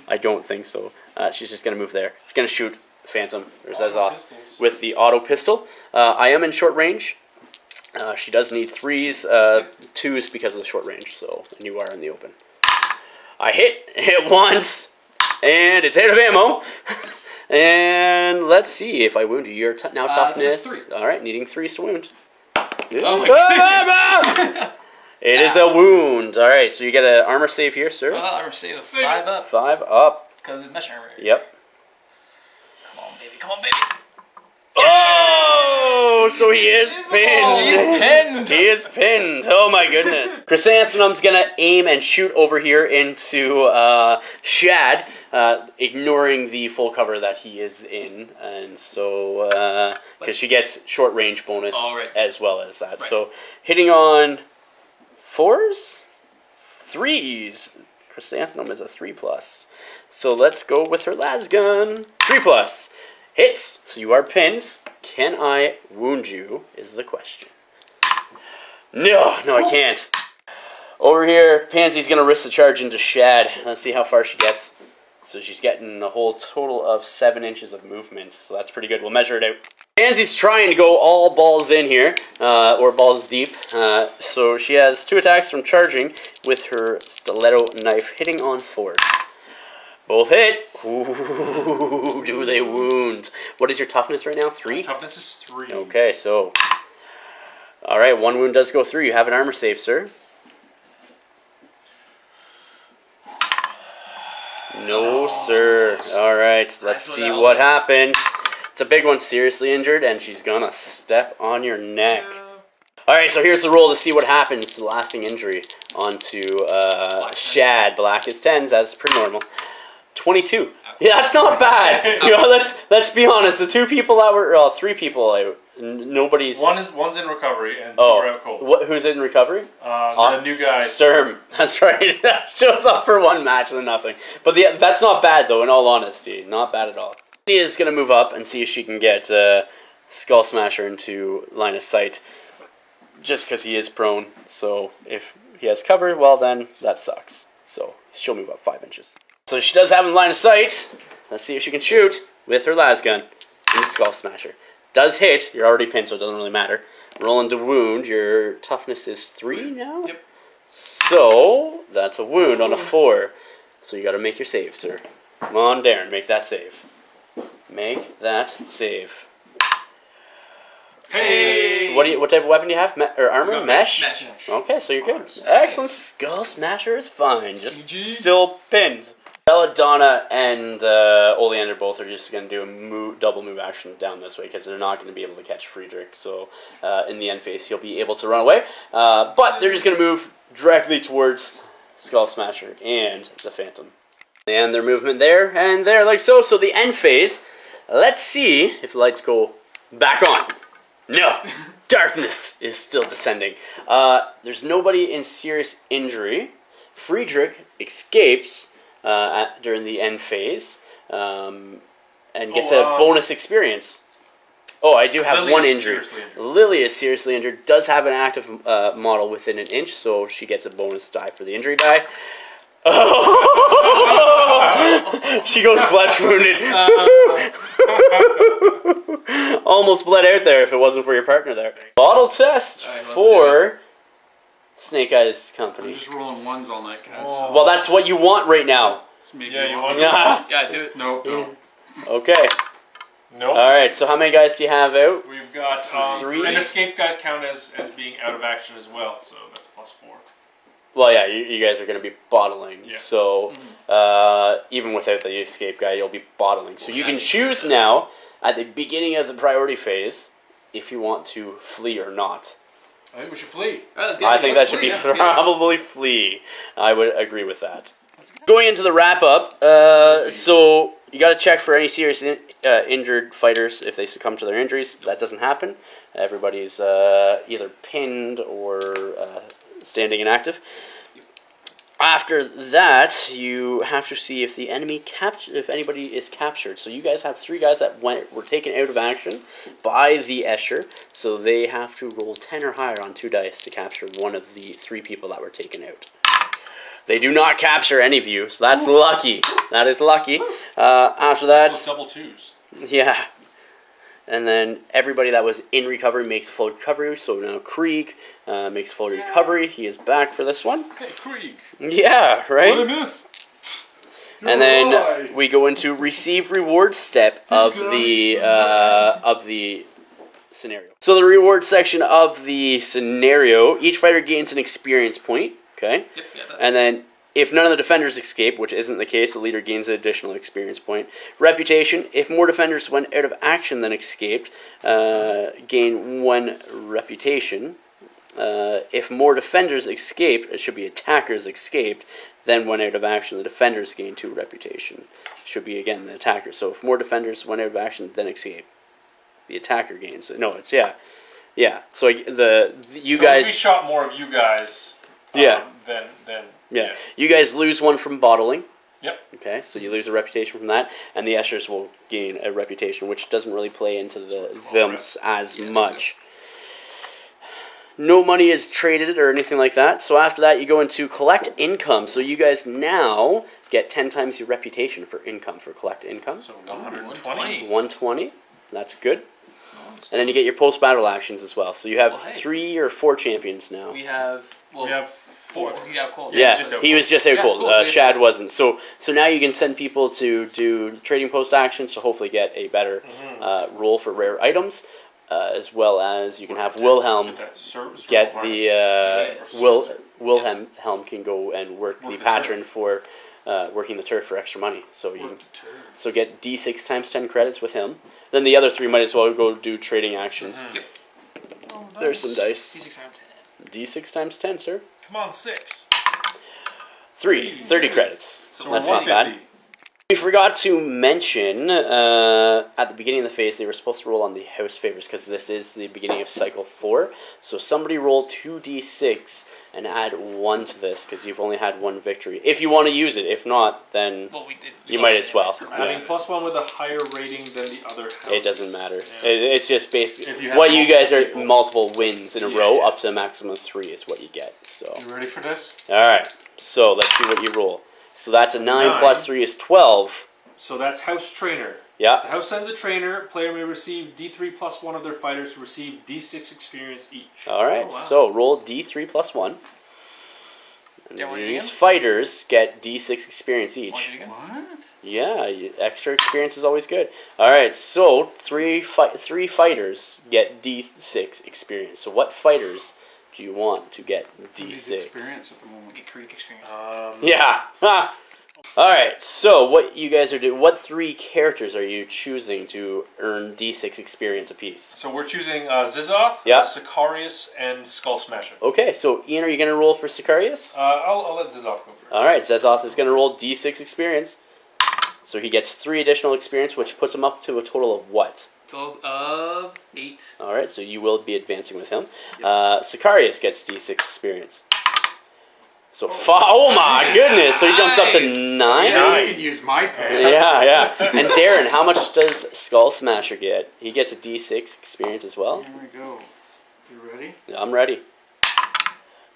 I don't think so. She's just going to move there. She's going to shoot Phantom, or Zezoth, with the auto pistol. I am in short range. She does need 3s, 2s because of the short range, so, and you are in the open. I hit once, and it's out of ammo. And let's see if I wound you. You're now toughness. Alright, needing 3s to wound. Oh my goodness. It is a wound. Alright, so you get an armor save here, sir. Armor save of 5 up. 5 up. Because it's mesh armor. Yep. Come on, baby. Come on, baby. Oh! no, so he is pinned. He's pinned. He is pinned. Oh my goodness. Chrysanthemum's gonna aim and shoot over here into Shad, ignoring the full cover that he is in, and so because she gets short range bonus as well as that. Right. So hitting on 4s, 3s. Chrysanthemum is a 3+. So let's go with her lasgun. 3+. Hits, so you are pinned. Can I wound you is the question. No, I can't. Over here, Pansy's going to risk the charge into Shad. Let's see how far she gets. So she's getting a whole total of 7 inches of movement. So that's pretty good. We'll measure it out. Pansy's trying to go all balls in here, or balls deep. So she has 2 attacks from charging with her stiletto knife, hitting on 4s. Both hit. Ooh, do they wound? What is your toughness right now? 3? Toughness is 3. Okay, so... Alright, 1 wound does go through. You have an armor save, sir. No, sir. Alright, let's see what happens. It's a big one, seriously injured, and she's gonna step on your neck. Alright, so here's the roll to see what happens. Lasting injury onto Shad. Black is 10s, as per normal. 22. Yeah, that's not bad. You know, let's be honest. The 2 people that were, 3 people out. Nobody's. One's in recovery and 2 are out cold. Who's in recovery? The new guy. Sturm. That's right. Shows up for 1 match and nothing. But that's not bad though. In all honesty, not bad at all. She is gonna move up and see if she can get Skull Smasher into line of sight. Just because he is prone. So if he has cover, well then that sucks. So she'll move up 5 inches. So she does have him in line of sight. Let's see if she can shoot with her lasgun in the Skull Smasher. Does hit. You're already pinned, so it doesn't really matter. Rolling to wound. Your toughness is 3 now? Yep. So that's a wound on a 4. So you got to make your save, sir. Come on, Darren. Make that save. Make that save. Hey! What type of weapon do you have? Or armor? Mesh? Mesh. Okay, so you're good. Excellent. Skull Smasher is fine. Just still pinned. Belladonna and Oleander both are just going to do a double move action down this way because they're not going to be able to catch Friedrich. So in the end phase, he'll be able to run away. But they're just going to move directly towards Skull Smasher and the Phantom. And their movement there and there like so. So the end phase, let's see if the lights go back on. No! Darkness is still descending. There's nobody in serious injury. Friedrich escapes during the end phase and gets a bonus experience. Oh, I do have Lily 1 is injury. seriously injured. Lily is seriously injured. Does have an active model within an inch, so she gets a bonus die for the injury die. She goes flesh wounded. Almost bled out there if it wasn't for your partner there. Bottle test for Snake Eyes Company. I'm just rolling 1s all night, guys. Oh. Well, that's what you want right now. Maybe Yeah, you want want Yeah. Yeah, do it. Nope, don't. Okay. Nope. Alright, so how many guys do you have out? We've got 3. And escape guys count as being out of action as well, so that's +4. Well, yeah, you guys are going to be bottling. Yeah. So even without the escape guy, you'll be bottling. So you can choose now at the beginning of the priority phase if you want to flee or not. I think we should flee. I think that should be probably flee. I would agree with that. Going into the wrap up, so you got to check for any serious injured fighters if they succumb to their injuries. That doesn't happen. Everybody's either pinned or standing inactive. After that, you have to see if the enemy if anybody is captured. So you guys have 3 guys that were taken out of action by the Escher. So they have to roll 10 or higher on 2 dice to capture one of the 3 people that were taken out. They do not capture any of you, so that's lucky. That is lucky. After that, Double 2s. yeah. And then everybody that was in recovery makes full recovery. So now Krieg makes full recovery. He is back for this one. Hey, Krieg. Yeah, right? What a miss! And then we go into receive reward step of the scenario. So the reward section of the scenario, each fighter gains an experience point. Okay. Yep, yeah, and then If none of the defenders escape, which isn't the case, the leader gains an additional experience point. Reputation. If more defenders went out of action than escaped, gain 1 reputation. If more defenders escaped, it should be attackers escaped, then went out of action, the defenders gain 2 reputation. Should be, again, the attackers. So if more defenders went out of action, then escape, the attacker gains. No, it's, yeah. So you guys... we shot more of you guys than Yeah. You guys lose 1 from bottling. Yep. Okay, so you lose a reputation from that, and the Eschers will gain a reputation, which doesn't really play into them as much. No money is traded or anything like that. So after that, you go into collect income. So you guys now get 10 times your reputation for income, for collect income. So 120. 120. That's good. And then you get your post-battle actions as well. So you have 3 or 4 champions now. We have 4. Was he out cold? Yeah, he was just out cold. Cool. Shad wasn't. So now you can send people to do trading post actions to hopefully get a better roll for rare items. As well as you can have Wilhelm get the Wilhelm can go and work the patron for working the turf for extra money. So you get D6 times 10 credits with him. Then the other 3 might as well go do trading actions. Yep. There's some dice. D6 times 10. D6 times 10, sir. Come on, 6. 30 credits. So that's not bad. We forgot to mention at the beginning of the phase they were supposed to roll on the house favors because this is the beginning of cycle 4. So somebody roll 2d6 and add 1 to this because you've only had 1 victory. If you want to use it, if not, then you might as well. Having +1 with a higher rating than the other houses. It doesn't matter. Yeah. It's just basically what you guys are multiple wins in a row up to a maximum of 3 is what you get. So you ready for this? All right. So let's see what you roll. So that's a 9 plus 3 is 12. So that's house trainer. Yeah. The house sends a trainer. Player may receive D3 plus 1 of their fighters to receive D6 experience each. All right. So roll D3 plus 1. And these fighters get D6 experience each. What? Yeah, extra experience is always good. All right. So three fighters get D6 experience. So what fighters do you want to get D6? Experience at the moment. Get critic experience. Yeah. All right. So what you guys are doing? What 3 characters are you choosing to earn D6 experience apiece? So we're choosing Zizoth, Sicarius, and Skull Smasher. Okay. So Ian, are you going to roll for Sicarius? I'll let Zizoth go first. All right. Zizoth is going to roll D6 experience. So he gets 3 additional experience, which puts him up to a total of what? Total of 8. All right. So you will be advancing with him. Sicarius gets D6 experience. So, oh my goodness! So he jumps up to 9. Yeah, you can use my pen. Yeah. And Darren, how much does Skull Smasher get? He gets a D6 experience as well. Here we go. You ready? Yeah, I'm ready.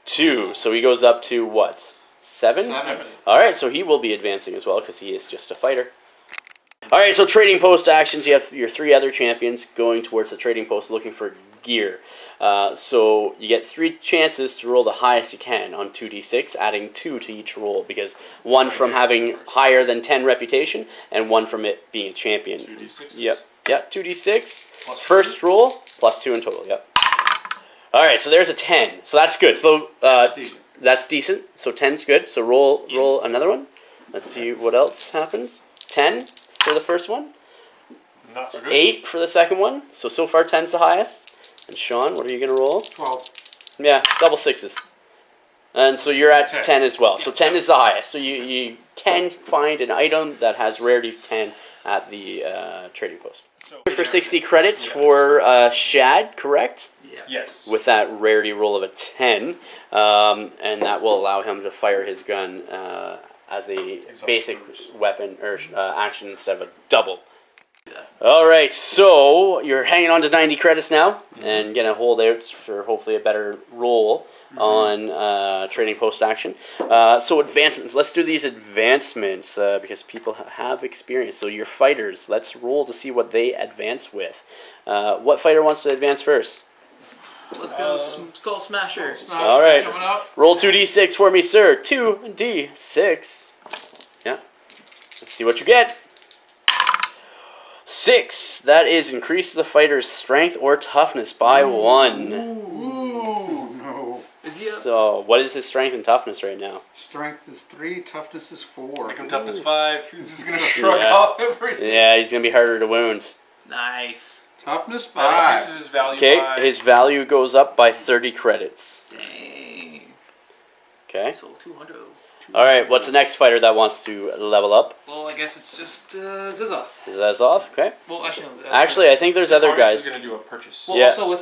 2. So he goes up to what? 7? 7. All right. So he will be advancing as well because he is just a fighter. All right. So trading post actions. You have your 3 other champions going towards the trading post looking for gear. So you get 3 chances to roll the highest you can on 2d6, adding 2 to each roll because 1 from having higher than 10 reputation and 1 from it being a champion. 2d6. Yep. 2d6. First roll plus 2 in total. Yep. All right. So there's a 10. So that's good. So that's decent. So 10's good. So roll another one. Let's see what else happens. 10 for the first one. Not so good. 8 for the second one. So far 10's the highest. And Sean, what are you going to roll? 12. Yeah, double 6s. And so you're at 10 as well. So 10 is the highest. So you can find an item that has rarity 10 at the trading post. So for 60 credits for Shad, correct? Yeah. Yes. With that rarity roll of a 10. And that will allow him to fire his gun as a basic weapon or action instead of a double. Alright, so you're hanging on to 90 credits now and going to hold out for hopefully a better roll on trading post action. So advancements, let's do these advancements because people have experience. So your fighters, let's roll to see what they advance with. What fighter wants to advance first? Let's go Skull Smasher. Alright, roll 2d6 for me, sir. 2d6. Yeah, let's see what you get. 6. That is increase the fighter's strength or toughness by 1. Ooh, no. Is he up? So, what is his strength and toughness right now? Strength is 3, toughness is 4. Make him toughness 5. He's just gonna shrug off everything. Yeah, he's gonna be harder to wound. Nice. Toughness That 5. increases his value Okay, by... his value goes up by 30 credits. Dang. Okay. So 200. Alright, what's the next fighter that wants to level up? Well, I guess it's just Zizoth. Is that Zoth? Okay. Well, actually, no. Actually, I think there's other Artis guys. is gonna do a purchase. Well, Yeah. also with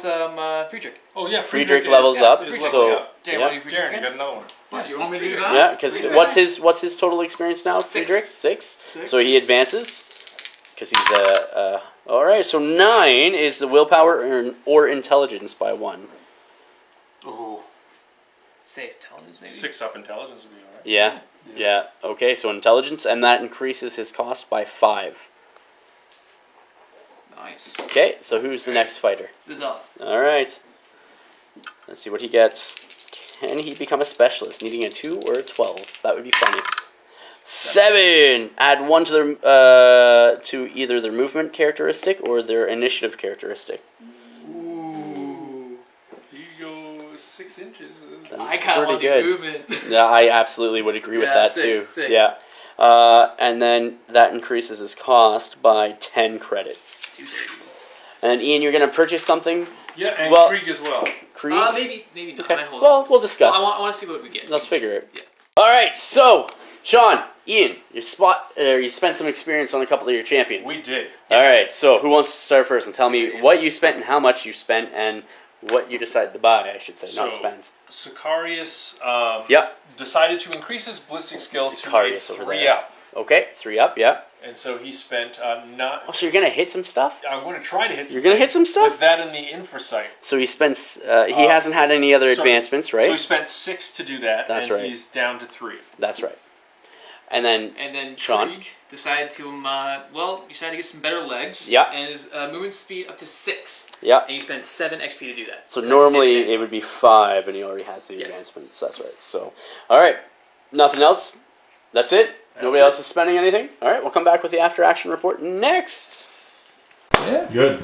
Friedrich. Oh yeah, Friedrich levels up, is so- leveling up. Darren, Yeah. what do you Friedrich Darren, you again? got another one. What, you want me to do that? Yeah, because what's his total experience now, Friedrich? 6? 6. So he advances. Because he's alright, so 9 is the willpower or intelligence by 1. Oh. Say intelligence, maybe? 6 up intelligence would be alright. Yeah. Yeah. Okay, so intelligence, and that increases his cost by 5. Nice. Okay, so who's the next fighter? Zizoth. Alright. Let's see what he gets. Can he become a specialist, needing a 2 or a 12? That would be funny. 7! Add 1 to their to either their movement characteristic or their initiative characteristic. Ooh. He goes 6 inches. That's I kind of want the good. movement. Yeah, I absolutely would agree with Yeah, that 6, too. 6. Yeah. And then that increases his cost by 10 credits. 230. And then Ian, you're going to purchase something? Yeah, and Well- Krieg as well. Krieg? Maybe not. Okay. I hold Well, we'll discuss. Well, I want to see what we get. Let's figure it. Yeah. All right, so Sean, Ian, you spent some experience on a couple of your champions. We did. All right, so who wants to start first and tell me what you spent and how much you spent and what you decided to buy, I should say, not So- spend. Sicarius Yep. decided to increase his ballistic skill Sicarius to a over 3 there. up. Okay, 3 up, yeah. And so he spent Oh, not... so you're going to hit some stuff? I'm going to try to hit some You're going to hit some with stuff? that in the infrasight. So he spends, he hasn't had any other so- advancements, right? So he spent 6 to do that, That's and right. he's down to 3. That's right. And then, And then Sean? Krieg decided to, decided to get some better legs. Yeah. And his movement speed up to 6. yeah. And he spent 7 XP to do that. So That's normally the it would be 5, and he already has the Yes. advancements. That's right. So, all right. Nothing else? That's it? Nobody else is spending anything? All right, we'll come back with the after action report next. Yeah. Good.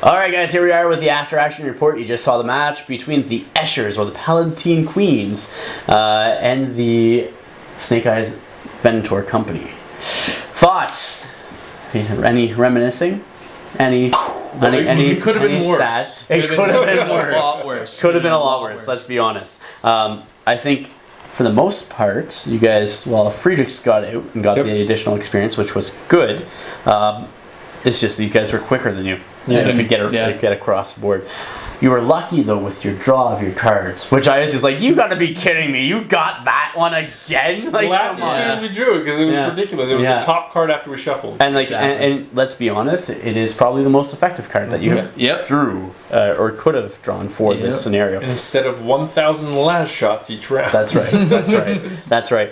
All right, guys, here we are with the after action report. You just saw the match between the Eschers, or the Palatine Queens, and the Snake Eyes Venator Company. Thoughts? Any reminiscing? Any It could have been worse. Sad? It could have been A worse. lot worse. Could have been a lot worse, let's be honest. I think for the most part, you guys, well, Friedrich's got out and got the additional experience, which was good. It's just these guys were quicker than you. Yeah. They could get across the board. You were lucky, though, with your draw of your cards, which I was just like, you gotta be kidding me. You got that one again? Like, Laughed come as soon on. as we drew it because it was Yeah. ridiculous. It was Yeah. the top card after we shuffled. And like, Exactly. and let's be honest, it is probably the most effective card that you Yep. drew or could have drawn for Yep. this scenario. Instead of 1,000 last shots each round. That's right. That's right. That's right.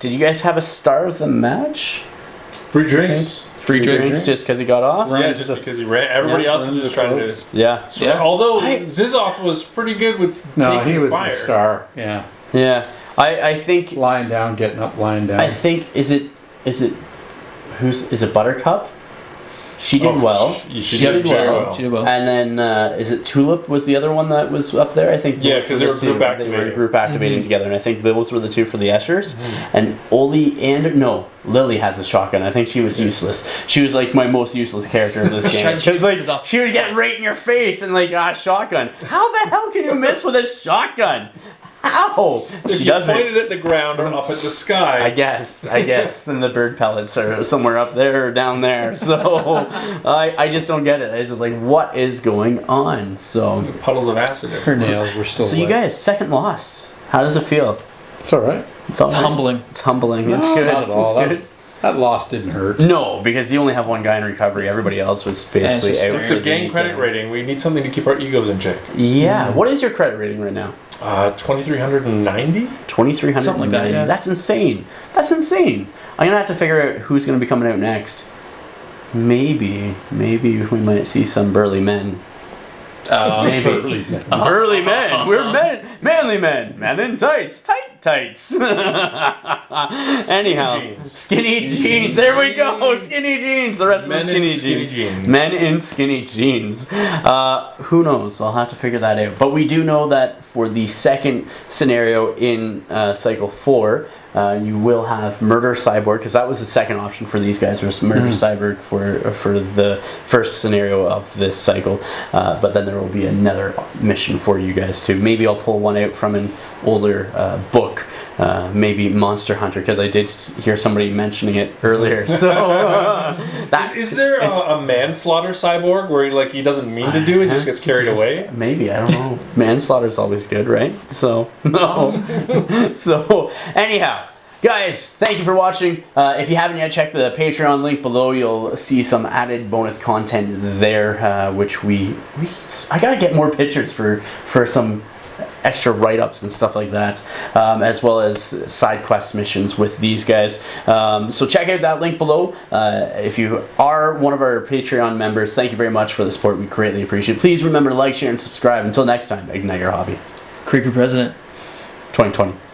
Did you guys have a star of the match? Free drinks. Free drinks just because he got off? Yeah, just because he ran. Everybody else was just trying to. Yeah. Yeah. Although Zizoth was pretty good with No, taking he was fire. a star. Yeah, Yeah. I think lying down, getting up, lying down. I think is it Buttercup? She did well. She did very well. well. She did well. And then is it Tulip was the other one that was up there? I think. Yeah, those 'cause were they the were two. group They were activating. group activating together, and I think those were the two for the Eschers. And Lily has a shotgun. I think she was useless. She was like my most useless character in this game. tried to shoot Because like pieces off she would get twice. right in your face and like shotgun. How the hell can you miss with a shotgun? How? If She you doesn't. pointed at the ground or up at the sky. I guess, and the bird pellets are somewhere up there or down there. So I just don't get it. I was just like, what is going on? So Puddles of acid. Her nails were still so you wet. guys, second lost. How does it feel? It's all right. It's all right. humbling. It's humbling. It's No, good. not at all. It's good. That loss didn't hurt. No, because you only have one guy in recovery. Everybody else was basically just out. With for the gang credit rating, we need something to keep our egos in check. Yeah. What is your credit rating right now? 2,390? 2,300. Something like that, yeah. That's insane. That's insane. I'm gonna have to figure out who's gonna be coming out next. Maybe we might see some burly men. Maybe. Burly men. Burly men. We're men. Manly men. Men in tights. Tight tights. Anyhow, jeans. skinny jeans. There we go. Skinny jeans. The rest of the skinny jeans. Men in skinny jeans. Who knows? I'll have to figure that out. But we do know that for the second scenario in Cycle 4, you will have Murder Cyborg, because that was the second option for these guys, was Murder Cyborg for the first scenario of this cycle. But then there will be another mission for you guys too. Maybe I'll pull one out from an older book. Maybe Monster Hunter, because I did hear somebody mentioning it earlier. So is there a manslaughter cyborg where he doesn't mean to do it, just gets carried away? Maybe, I don't know. Manslaughter's always good, right? So no. So anyhow, guys, thank you for watching. If you haven't yet, check the Patreon link below. You'll see some added bonus content there, which I gotta get more pictures for some extra write-ups and stuff like that, as well as side quest missions with these guys. So check out that link below. If you are one of our Patreon members, thank you very much for the support. We greatly appreciate it. Please remember to like, share, and subscribe. Until next time, ignite your hobby. Creepy President. 2020.